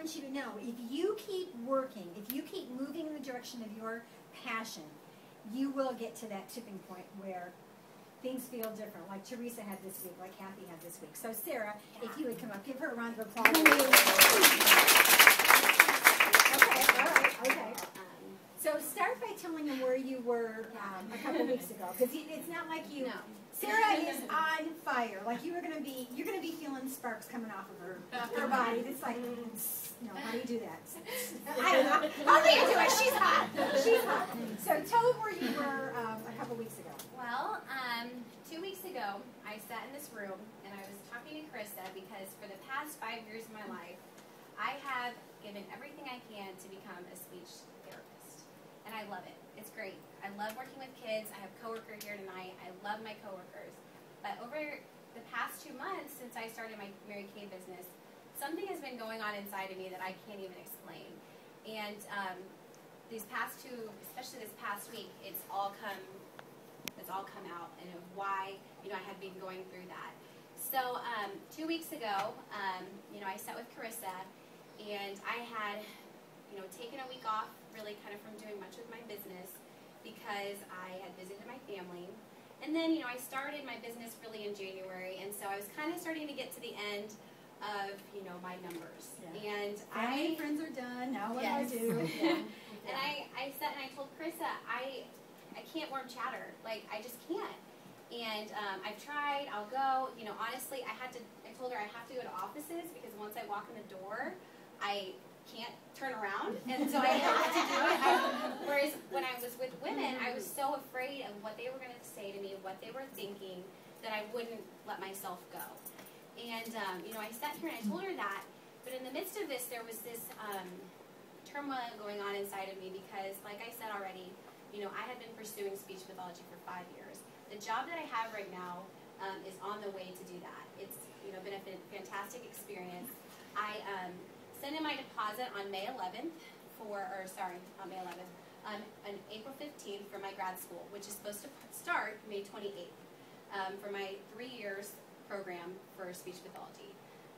want you to know, if you keep working, if you keep moving in the direction of your passion, you will get to that tipping point where things feel different, like Teresa had this week, like Kathy had this week. So Sarah, if you would come up, give her a round of applause. Okay, all right, okay. So start by telling them where you were a couple weeks ago, because it's not like you. No. Sarah is on fire. Like you're gonna be feeling sparks coming off of her body. It's like, how do you do that? I don't know. How do you do it? She's hot. She's hot. So tell them where you were a couple weeks ago. Well, 2 weeks ago, I sat in this room and I was talking to Krista because for the past 5 years of my life, I have given everything I can to become a speech therapist. And I love it. It's great. I love working with kids. I have a coworker here tonight. I love my coworkers. But over the past 2 months since I started my Mary Kay business, something has been going on inside of me that I can't even explain. And these past two, especially this past week, it's all come out and of why I had been going through that. So 2 weeks ago, I sat with Carissa, and I had taken a week off, really kind of from doing much with my business because I had visited my family. And then, I started my business really in January, and so I was kind of starting to get to the end of, my numbers. Yeah. And family and friends are done, now what do I do? Yeah. And I sat and I told Carissa, I can't warm chatter. Like, I just can't. And I've tried, I'll go. Honestly, I told her I have to go to offices because once I walk in the door, I can't turn around, and so I have to do it. Whereas when I was with women, I was so afraid of what they were going to say to me, what they were thinking, that I wouldn't let myself go. And I sat here and I told her that, but in the midst of this, there was this turmoil going on inside of me because, like I said already, I had been pursuing speech pathology for 5 years. The job that I have right now is on the way to do that. It's been a fantastic experience. I sent in my deposit on May 11th on April 15th for my grad school, which is supposed to start May 28th for my 3 years program for speech pathology.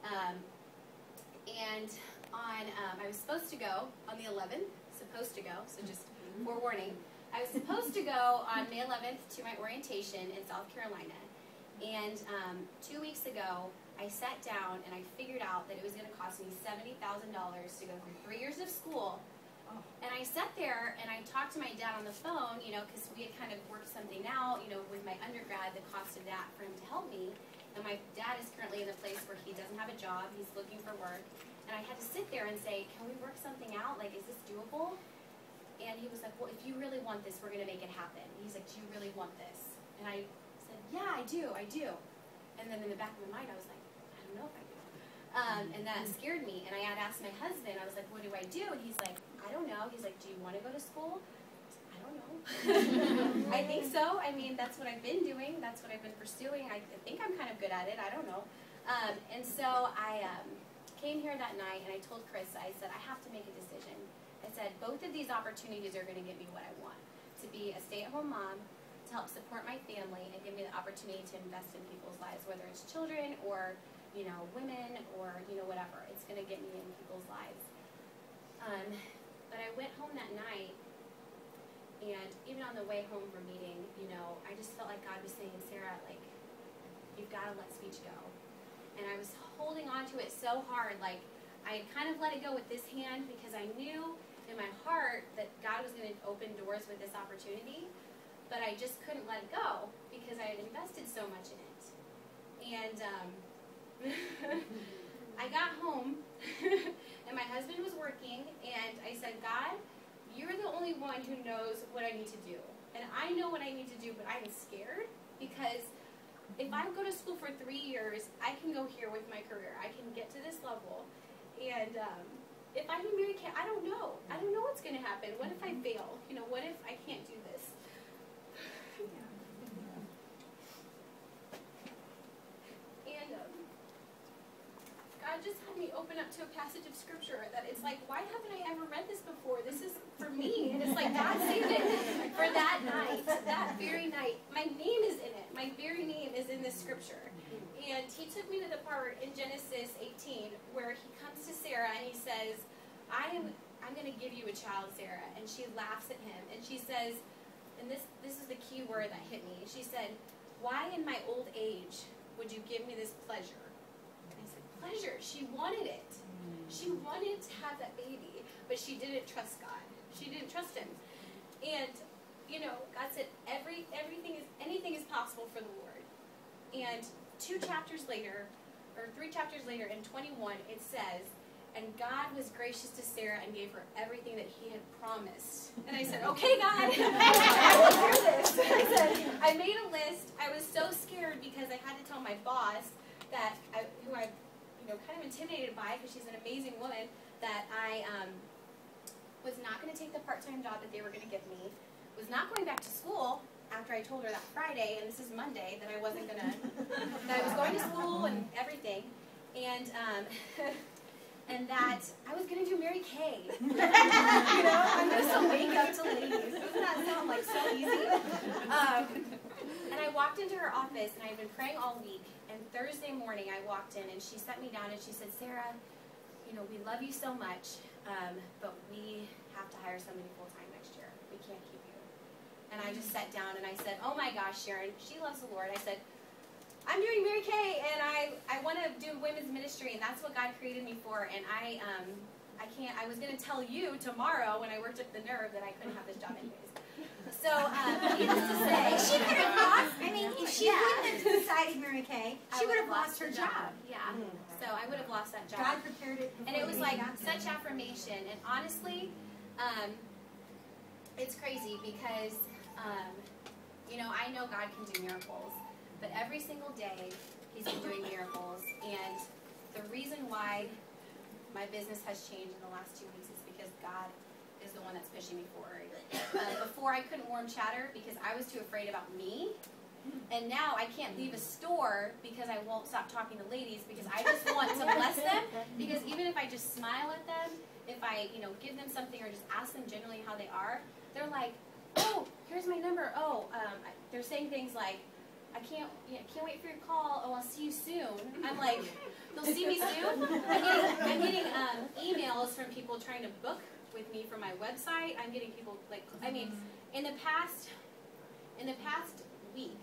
And I was supposed to go on the 11th, so just forewarning. I was supposed to go on May 11th to my orientation in South Carolina. And 2 weeks ago, I sat down and I figured out that it was going to cost me $70,000 to go through 3 years of school. And I sat there and I talked to my dad on the phone, because we had kind of worked something out, with my undergrad, the cost of that for him to help me. And my dad is currently in a place where he doesn't have a job, he's looking for work. And I had to sit there and say, can we work something out? Like, is this doable? And he was like, well, if you really want this, we're going to make it happen. He's like, do you really want this? And I said, yeah, I do. And then in the back of my mind, I was like, I don't know if I do. And that scared me. And I had asked my husband, I was like, what do I do? And he's like, I don't know. He's like, do you want to go to school? I don't know. I think so. I mean, that's what I've been doing. That's what I've been pursuing. I think I'm kind of good at it. I don't know. And so I came here that night and I told Chris, I said, I have to make a decision. I said, both of these opportunities are going to get me what I want. To be a stay-at-home mom, to help support my family, and give me the opportunity to invest in people's lives, whether it's children or, women or, whatever. It's going to get me in people's lives. But I went home that night, and even on the way home from meeting, I just felt like God was saying, Sarah, like, you've got to let speech go. And I was holding on to it so hard, like, I had kind of let it go with this hand because I knew in my heart that God was going to open doors with this opportunity, but I just couldn't let it go because I had invested so much in it. And I got home, and my husband was working, and I said, God, you're the only one who knows what I need to do. And I know what I need to do, but I'm scared because if I go to school for 3 years, I can go here with my career. I can get to this level. And if I'm in Mary Kay, I don't know. I don't know what's going to happen. What if I fail? What if I can't do this? And God just had me open up to a passage of Scripture that it's like, why haven't I ever read this before? This is for me. And it's like, God saved it for that night, that very night. My name is in it. My very name is in this Scripture. And he took me to the part in Genesis 18 where he comes to Sarah and he says, I'm going to give you a child, Sarah. And she laughs at him. And she says, and this is the key word that hit me. She said, why in my old age would you give me this pleasure? And I said, pleasure. She wanted it. She wanted to have that baby, but she didn't trust God. She didn't trust him. And, you know, God said anything is possible for the Lord. And 2 chapters later, or 3 chapters later in 21, it says, and God was gracious to Sarah and gave her everything that he had promised. And I said, okay, God, I will do this. I said, I made a list. I was so scared because I had to tell my boss that, who I kind of intimidated by because she's an amazing woman, that I was not going to take the part-time job that they were going to give me, was not going back to school after I told her that Friday, and this is Monday, that I wasn't going to, that I was going to school and everything, and and that I was going to do Mary Kay. I'm going to sell makeup to ladies. Doesn't that sound like so easy? And I walked into her office, and I had been praying all week, and Thursday morning I walked in, and she sat me down, and she said, Sarah, we love you so much, but we have to hire somebody full-time next year. We can't keep you. And I just sat down, and I said, oh my gosh, Sharon, she loves the Lord. I said, I'm doing Mary Kay, and I want to do women's ministry, and that's what God created me for, and I was going to tell you tomorrow when I worked at the Nerve that I couldn't have this job anyways. So, needless to say, she could have lost, if she wouldn't have decided Mary Kay, she would have lost her job. Yeah, so I would have lost that job. God prepared it. And it was like such affirmation, and honestly, it's crazy because, I know God can do miracles, but every single day he's been doing miracles, and the reason why my business has changed in the last 2 weeks is because God is the one that's pushing me forward. Before I couldn't warm chatter because I was too afraid about me, and now I can't leave a store because I won't stop talking to ladies because I just want to bless them, because even if I just smile at them, if I give them something or just ask them generally how they are, they're like, oh, here's my number. Oh, they're saying things like, I can't wait for your call. Oh, I'll see you soon. I'm like, they'll see me soon? I'm getting emails from people trying to book with me for my website. I'm getting people in the past week,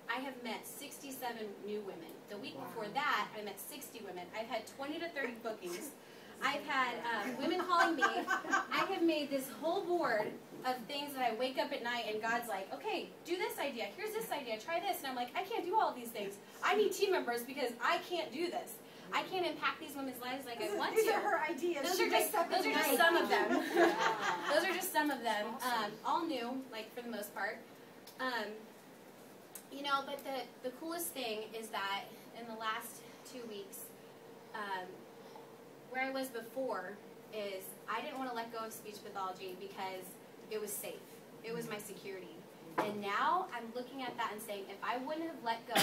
I have met 67 new women. The week before that, I met 60 women. I've had 20 to 30 bookings. I've had women calling me. I have made this whole board of things that I wake up at night and God's like, okay, do this idea, here's this idea, try this. And I'm like, I can't do all of these things. I need team members because I can't do this. I can't impact these women's lives like I want to. These are her ideas. Those are just some of them. Those are just some of them. All new, for the most part. But the coolest thing is that in the last 2 weeks, where I was before is I didn't want to let go of speech pathology because it was safe. It was my security. And now I'm looking at that and saying, if I wouldn't have let go,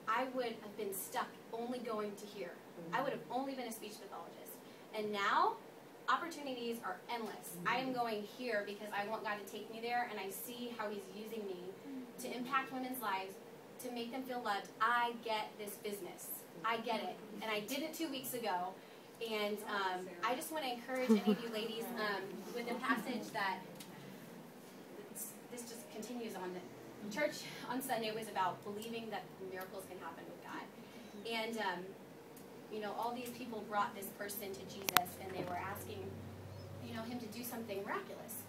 I would have been stuck only going to here. I would have only been a speech pathologist. And now, opportunities are endless. I am going here because I want God to take me there, and I see how he's using me to impact women's lives, to make them feel loved. I get this business. I get it. And I did it 2 weeks ago. And I just want to encourage any of you ladies with a passage that this just continues on. Church on Sunday was about believing that miracles can happen with God. And, all these people brought this person to Jesus, and they were asking, him to do something miraculous.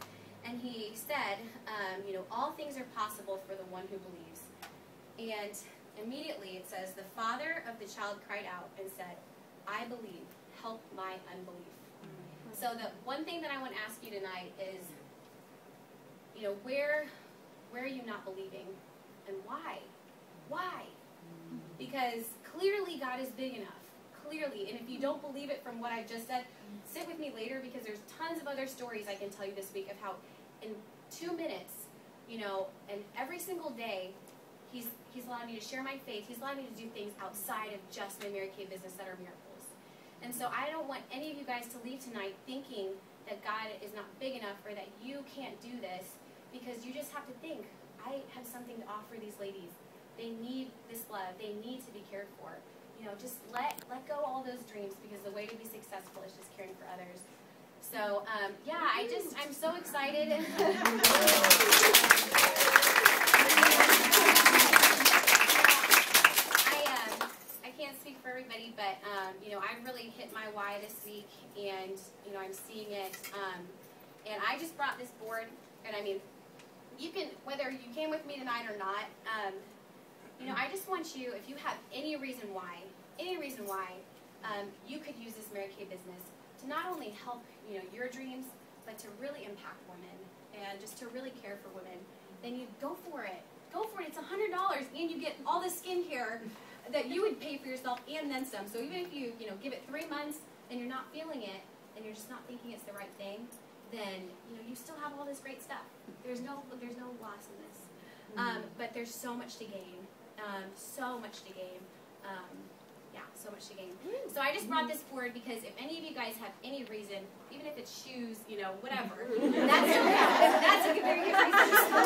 And he said, all things are possible for the one who believes. And immediately it says, the father of the child cried out and said, I believe. Help my unbelief. So the one thing that I want to ask you tonight is, where are you not believing, and why? Why? Because clearly God is big enough. Clearly, and if you don't believe it from what I've just said, sit with me later because there's tons of other stories I can tell you this week of how in 2 minutes, and every single day, He's allowed me to share my faith. He's allowed me to do things outside of just my Mary Kay business that are miracles. And so I don't want any of you guys to leave tonight thinking that God is not big enough or that you can't do this, because you just have to think, I have something to offer these ladies. They need this love. They need to be cared for. Just let go all those dreams, because the way to be successful is just caring for others. So, yeah, I'm so excited. I can't speak for everybody, but, you know, I really hit my why this week, and, you know, I'm seeing it. And I just brought this board, and I mean, you can, whether you came with me tonight or not, you know, I just want you, if you have any reason why, you could use this Mary Kay business to not only help, you know, your dreams, but to really impact women and just to really care for women, then you go for it. Go for it. It's $100, and you get all the skincare that you would pay for yourself and then some. So even if you know, give it 3 months and you're not feeling it, and you're just not thinking it's the right thing, then, you know, you still have all this great stuff. There's no loss in this. But there's so much to gain. So much to gain. Yeah, so much to gain. So I just brought this forward because if any of you guys have any reason, even if it's shoes, you know, whatever, that's a very good reason.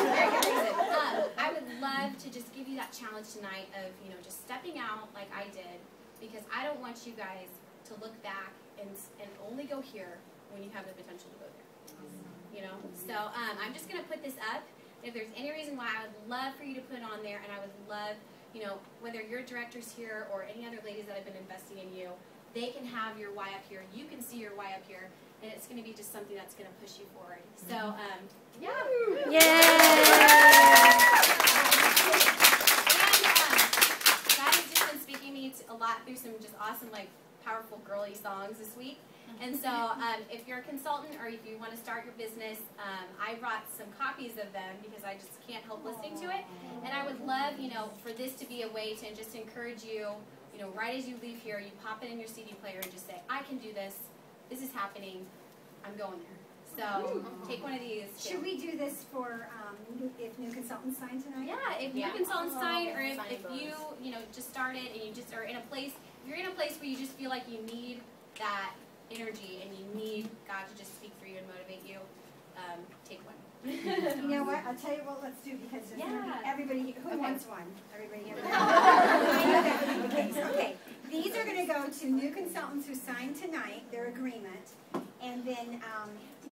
Very good reason. I would love to just give you that challenge tonight of, you know, just stepping out like I did, because I don't want you guys to look back and only go here when you have the potential to go there. You know? So I'm just going to put this up. If there's any reason why, I would love for you to put it on there, and I would love, you know, whether your directors here or any other ladies that have been investing in you, they can have your why up here. You can see your why up here, and it's going to be just something that's going to push you forward. So, yeah. And God has just been speaking to me a lot through some just awesome, like, powerful girly songs this week. And so if you're a consultant or if you want to start your business, I brought some copies of them because I just can't help listening to it. And I would love, you know, for this to be a way to just encourage you, you know, right as you leave here, you pop it in your CD player and just say, I can do this. This is happening. I'm going there. So take one of these. Should we do this for if new consultants sign tonight? Yeah, if new consultants sign, or if you know, just started and you just are in a place, if you're in a place where you just feel like you need that energy and you need God to just speak through you and motivate you, take one. You know what? I'll tell you what let's do, because there's going to be everybody who wants one. Everybody here. I know that would be the case. Okay. These are going to go to new consultants who signed tonight, their agreement, and then